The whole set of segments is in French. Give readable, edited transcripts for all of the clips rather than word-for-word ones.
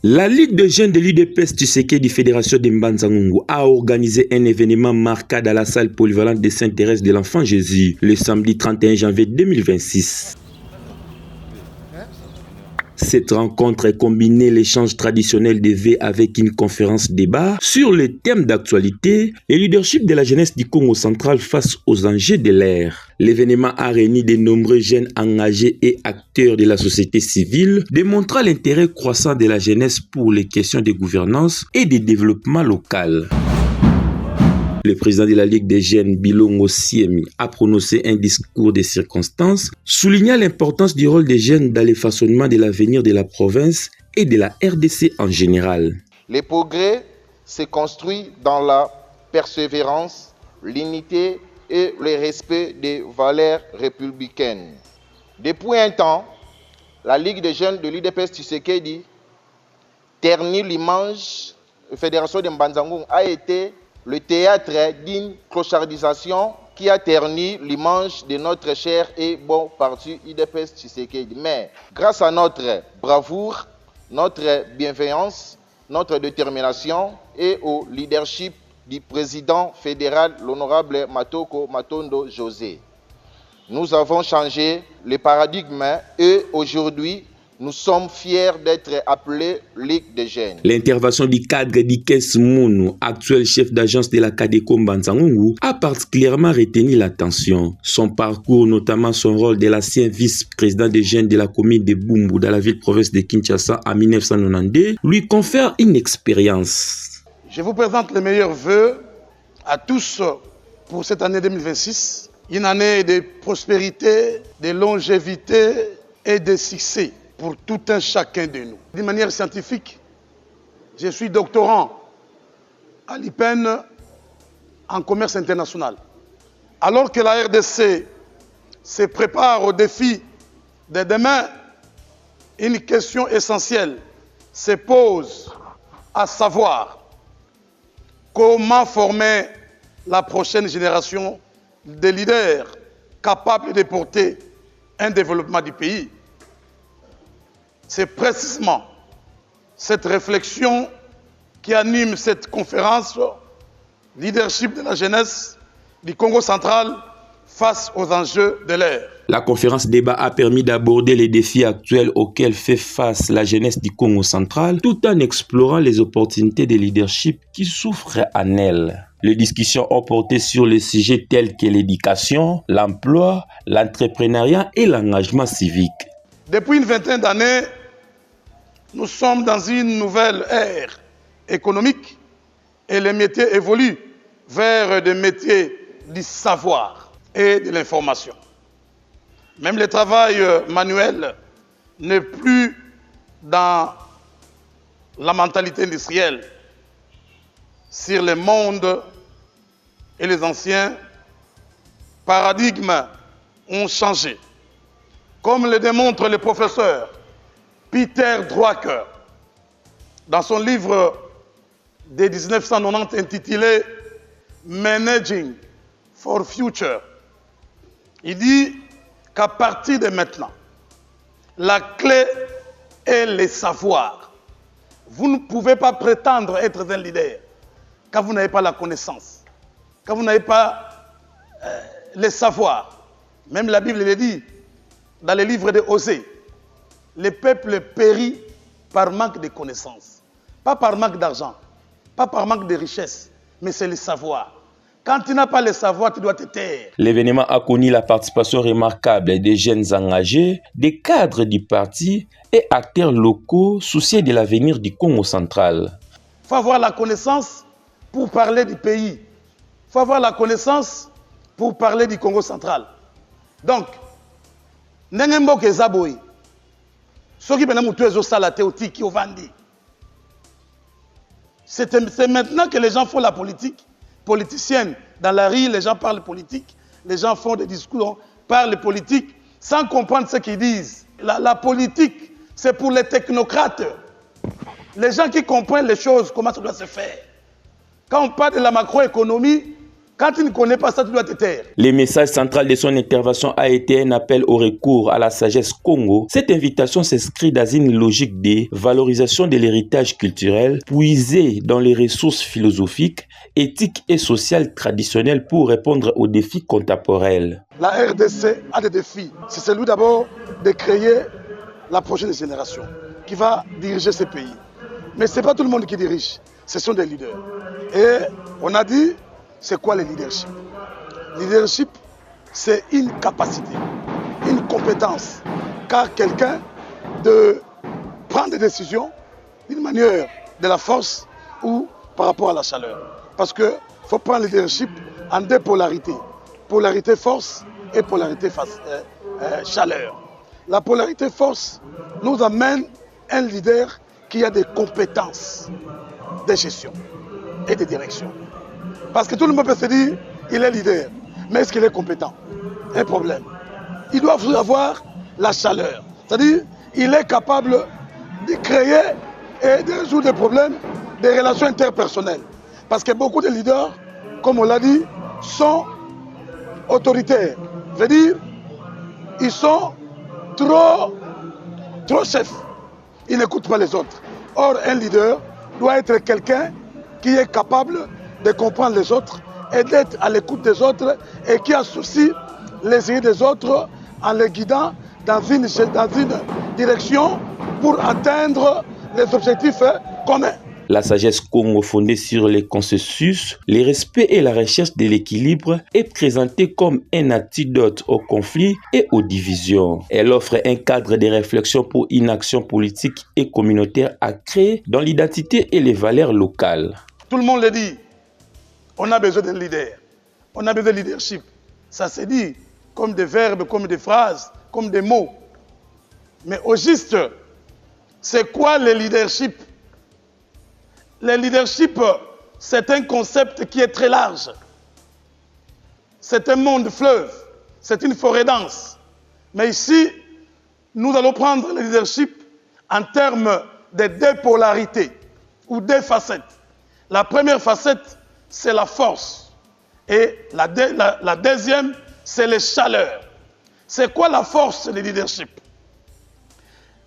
La Ligue de jeunes de l'UDPS Tshisekedi Fédération de Mbanza-Ngungu a organisé un événement marqué dans la salle polyvalente de Sainte-Thérèse de l'Enfant Jésus le samedi 31 janvier 2026. Cette rencontre a combiné l'échange traditionnel des vœux avec une conférence débat sur le thème d'actualité, le leadership de la jeunesse du Congo central face aux enjeux de l'ère. L'événement a réuni de nombreux jeunes engagés et acteurs de la société civile, démontrant l'intérêt croissant de la jeunesse pour les questions de gouvernance et de développement local. Le président de la Ligue des jeunes, Bilongo Siemi, a prononcé un discours de circonstances, soulignant l'importance du rôle des jeunes dans le façonnement de l'avenir de la province et de la RDC en général. Le progrès se construit dans la persévérance, l'unité et le respect des valeurs républicaines. Depuis un temps, la Ligue des jeunes de l'UDPS Tshisekedi ternit l'image de la Fédération de Mbanza-Ngungu a été le théâtre d'une clochardisation qui a terni l'image de notre cher et bon parti UDPS Tshisekedi. Mais grâce à notre bravoure, notre bienveillance, notre détermination et au leadership du président fédéral, l'honorable Matoko Matondo José, nous avons changé le paradigme et aujourd'hui, nous sommes fiers d'être appelés Ligue des jeunes. L'intervention du cadre Dikens Mounou, actuel chef d'agence de la Cadéco Mbanza-Ngungu, a particulièrement retenu l'attention. Son parcours, notamment son rôle de l'ancien vice-président des jeunes de la commune de Bumbu dans la ville-province de Kinshasa en 1992, lui confère une expérience. Je vous présente les meilleurs vœux à tous pour cette année 2026. Une année de prospérité, de longévité et de succès pour tout un chacun de nous. D'une manière scientifique, je suis doctorant à l'IPEN en commerce international. Alors que la RDC se prépare au défi de demain, une question essentielle se pose, à savoir comment former la prochaine génération de leaders capables de porter un développement du pays. C'est précisément cette réflexion qui anime cette conférence, leadership de la jeunesse du Congo central face aux enjeux de l'ère. La conférence débat a permis d'aborder les défis actuels auxquels fait face la jeunesse du Congo central, tout en explorant les opportunités de leadership qui s'offrent à elle. Les discussions ont porté sur les sujets tels que l'éducation, l'emploi, l'entrepreneuriat et l'engagement civique. Depuis une vingtaine d'années, nous sommes dans une nouvelle ère économique et les métiers évoluent vers des métiers du savoir et de l'information. Même le travail manuel n'est plus dans la mentalité industrielle. Sur le monde et les anciens paradigmes ont changé. Comme le démontre le professeur Peter Drucker dans son livre de 1990 intitulé Managing for Future. Il dit qu'à partir de maintenant, la clé est le savoir. Vous ne pouvez pas prétendre être un leader quand vous n'avez pas la connaissance, quand vous n'avez pas le savoir. Même la Bible le dit dans le livre de Osée. Le peuple périt par manque de connaissances. Pas par manque d'argent, pas par manque de richesse, mais c'est le savoir. Quand tu n'as pas le savoir, tu dois te taire. L'événement a connu la participation remarquable des jeunes engagés, des cadres du parti et acteurs locaux soucieux de l'avenir du Congo central. Il faut avoir la connaissance pour parler du pays. Il faut avoir la connaissance pour parler du Congo central. Donc, Nengembo Kezaboui, c'est maintenant que les gens font la politique politicienne. Dans la rue, les gens parlent politique, les gens font des discours, parlent politique, sans comprendre ce qu'ils disent. La politique, c'est pour les technocrates. Les gens qui comprennent les choses, comment ça doit se faire. Quand on parle de la macroéconomie, Quand tu ne connais pas ça, tu dois te taire. Le message central de son intervention a été un appel au recours à la sagesse Congo. Cette invitation s'inscrit dans une logique de valorisation de l'héritage culturel, puisé dans les ressources philosophiques, éthiques et sociales traditionnelles pour répondre aux défis contemporains. La RDC a des défis. C'est celui d'abord de créer la prochaine génération qui va diriger ce pays. Mais ce n'est pas tout le monde qui dirige, ce sont des leaders. Et on a dit, c'est quoi le leadership? Le leadership, c'est une capacité, une compétence qu'a quelqu'un de prendre des décisions d'une manière de la force ou par rapport à la chaleur. Parce qu'il faut prendre le leadership en deux polarités. Polarité force et polarité chaleur. La polarité force nous amène un leader qui a des compétences de gestion et de direction. Parce que tout le monde peut se dire qu'il est leader, mais est-ce qu'il est compétent? Un problème. Il doit avoir la chaleur. C'est-à-dire qu'il est capable de créer et de résoudre des problèmes des relations interpersonnelles. Parce que beaucoup de leaders, comme on l'a dit, sont autoritaires. Je veux dire, ils sont trop chefs. Ils n'écoutent pas les autres. Or, un leader doit être quelqu'un qui est capable de comprendre les autres et d'être à l'écoute des autres et qui associe les idées des autres en les guidant dans une direction pour atteindre les objectifs communs. La sagesse Congo fondée sur les consensus, le respect et la recherche de l'équilibre est présentée comme un antidote aux conflits et aux divisions. Elle offre un cadre de réflexion pour une action politique et communautaire ancrée dans l'identité et les valeurs locales. Tout le monde le dit, on a besoin d'un leader, on a besoin de leadership. Ça se dit comme des verbes, comme des phrases, comme des mots. Mais au juste, c'est quoi le leadership? Le leadership, c'est un concept qui est très large. C'est un monde fleuve, c'est une forêt dense. Mais ici, nous allons prendre le leadership en termes de deux polarités ou deux facettes. La première facette, c'est la force. Et la deuxième, c'est les chaleurs. C'est quoi la force du leadership?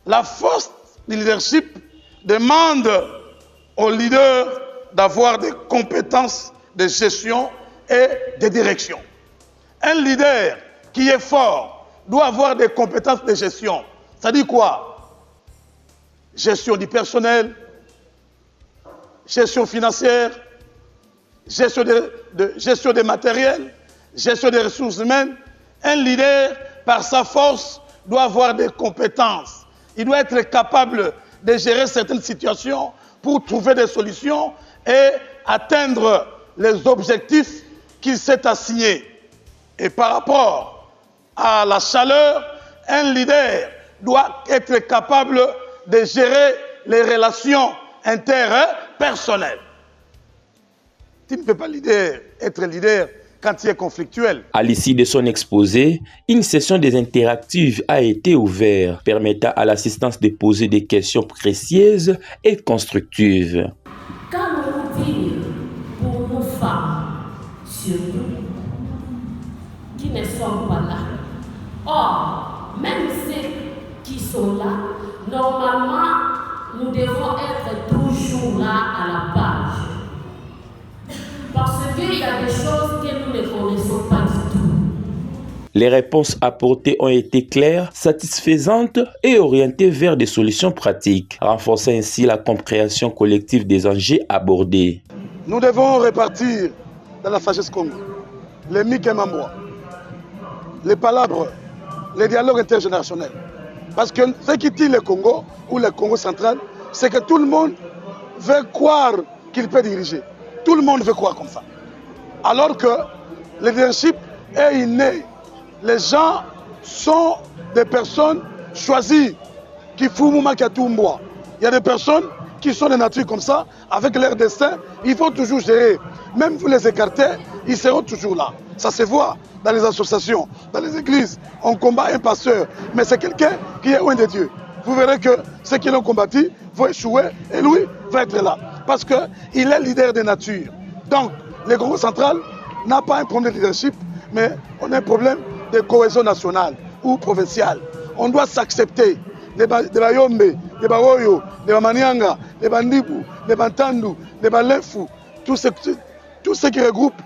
La force du leadership demande au leader d'avoir des compétences de gestion et de direction. Un leader qui est fort doit avoir des compétences de gestion. Ça dit quoi? Gestion du personnel, gestion financière, gestion des matériels, gestion des ressources humaines. Un leader, par sa force, doit avoir des compétences. Il doit être capable de gérer certaines situations pour trouver des solutions et atteindre les objectifs qu'il s'est assignés. Et par rapport à la chaleur, un leader doit être capable de gérer les relations interpersonnelles. Tu ne peux pas être leader quand tu es conflictuel. À l'issue de son exposé, une session des interactives a été ouverte, permettant à l'assistance de poser des questions précieuses et constructives. Qu'allons-nous dire pour nos femmes, surtout, qui ne sont pas là? Or, même ceux qui sont là, normalement, nous devons être toujours là à la page. Parce qu'il y a des choses que nous ne connaissons pas du tout. Les réponses apportées ont été claires, satisfaisantes et orientées vers des solutions pratiques, renforçant ainsi la compréhension collective des enjeux abordés. Nous devons répartir dans la sagesse Congo les Mikemambois, les palabres, les dialogues intergénérationnels. Parce que ce qui tue le Congo ou le Congo central, c'est que tout le monde veut croire qu'il peut diriger. Tout le monde veut croire comme ça. Alors que le leadership est inné. Les gens sont des personnes choisies qui font mouvement qui a tout bois. Il y a des personnes qui sont de nature comme ça, avec leur destin, il faut toujours gérer. Même vous les écartez, ils seront toujours là. Ça se voit dans les associations, dans les églises. On combat un pasteur, mais c'est quelqu'un qui est loin de Dieu. Vous verrez que ceux qui l'ont combattu vont échouer et lui va être là. Parce qu'il est leader de nature. Donc, le Congo central n'a pas un problème de leadership, mais on a un problème de cohésion nationale ou provinciale. On doit s'accepter. Les Bayombe, les Bawoyo, les Manianga, les Bandibou, les Bantandu, les Balefou, tous ceux qui regroupent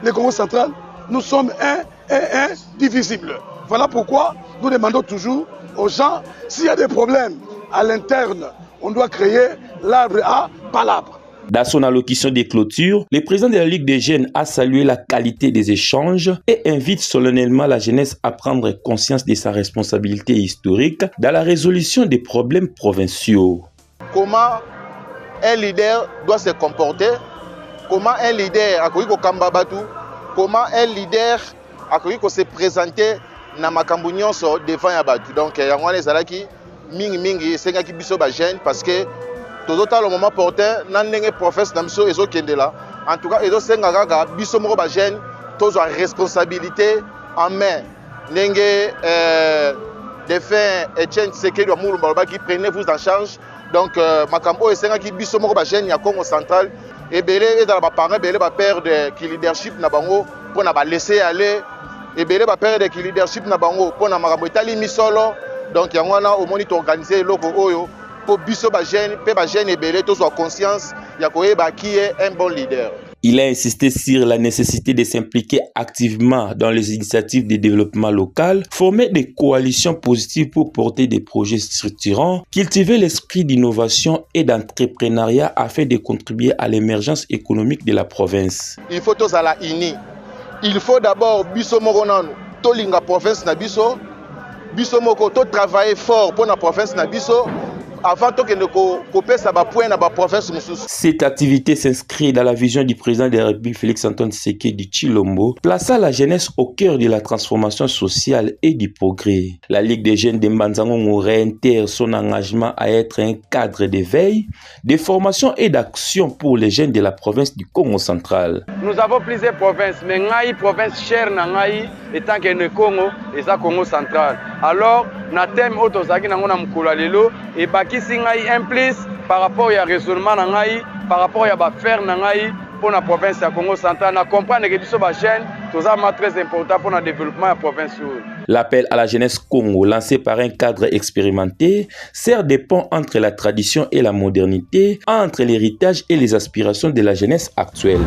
le Congo central, nous sommes un et indivisibles. Voilà pourquoi nous demandons toujours aux gens, s'il y a des problèmes à l'interne, on doit créer l'arbre à palabres. Dans son allocution des clôtures, le président de la Ligue des jeunes a salué la qualité des échanges et invite solennellement la jeunesse à prendre conscience de sa responsabilité historique dans la résolution des problèmes provinciaux. Comment un leader doit se comporter? Comment un leader a comment un leader a se présenter dans makambo nyonso devant ya batu? Donc yango ezalaki mingi esengaki biso ba jeune parce que tozotala le moment opportun na ndenge professe na biso ezokende la. En tout cas ezosenga kaka biso moko ba jeune tozwa responsabilité en main. Ndenge défunt Etienne Tshisekedi wa Mulumba alobaki prenez-vous en charge. Donc makambo esengaki biso moko ba jeune ya Congo central ebele ezala ba parents ebele ba père de qui leadership na bango pour na ba laisser aller ebele ba père de qui leadership na bango pour na makambo etali misolo. Donc yango wana omoni to organiser loko oyo pour biso ba jeune pe ba jeune ebele to soit conscience ya koyeba qui est un bon leader. Il a insisté sur la nécessité de s'impliquer activement dans les initiatives de développement local, former des coalitions positives pour porter des projets structurants, cultiver l'esprit d'innovation et d'entrepreneuriat afin de contribuer à l'émergence économique de la province. Il faut tous à la ini. Il faut d'abord biso moko nanu to linga province na biso moko to travailler fort pour la province na biso. Avant que cette activité s'inscrit dans la vision du président de la République Félix-Antoine Tshisekedi Tshilombo, plaçant la jeunesse au cœur de la transformation sociale et du progrès. La Ligue des jeunes de Mbanzangongo réitère son engagement à être un cadre d'éveil, de formation et d'action pour les jeunes de la province du Congo central. Nous avons plusieurs provinces, mais Ngai, province chère Ngai, étant que le Congo et ça Congo central. Alors, na thème autosaki nangona mukula lelo et bakisi ngai un plus par rapport au raisonnement ngai par rapport à ba faire ngai pour la province de Congo central na comprendre que biso ba chaîne tout ça très important pour le développement de la province. L'appel à la jeunesse Congo lancé par un cadre expérimenté sert de pont entre la tradition et la modernité, entre l'héritage et les aspirations de la jeunesse actuelle.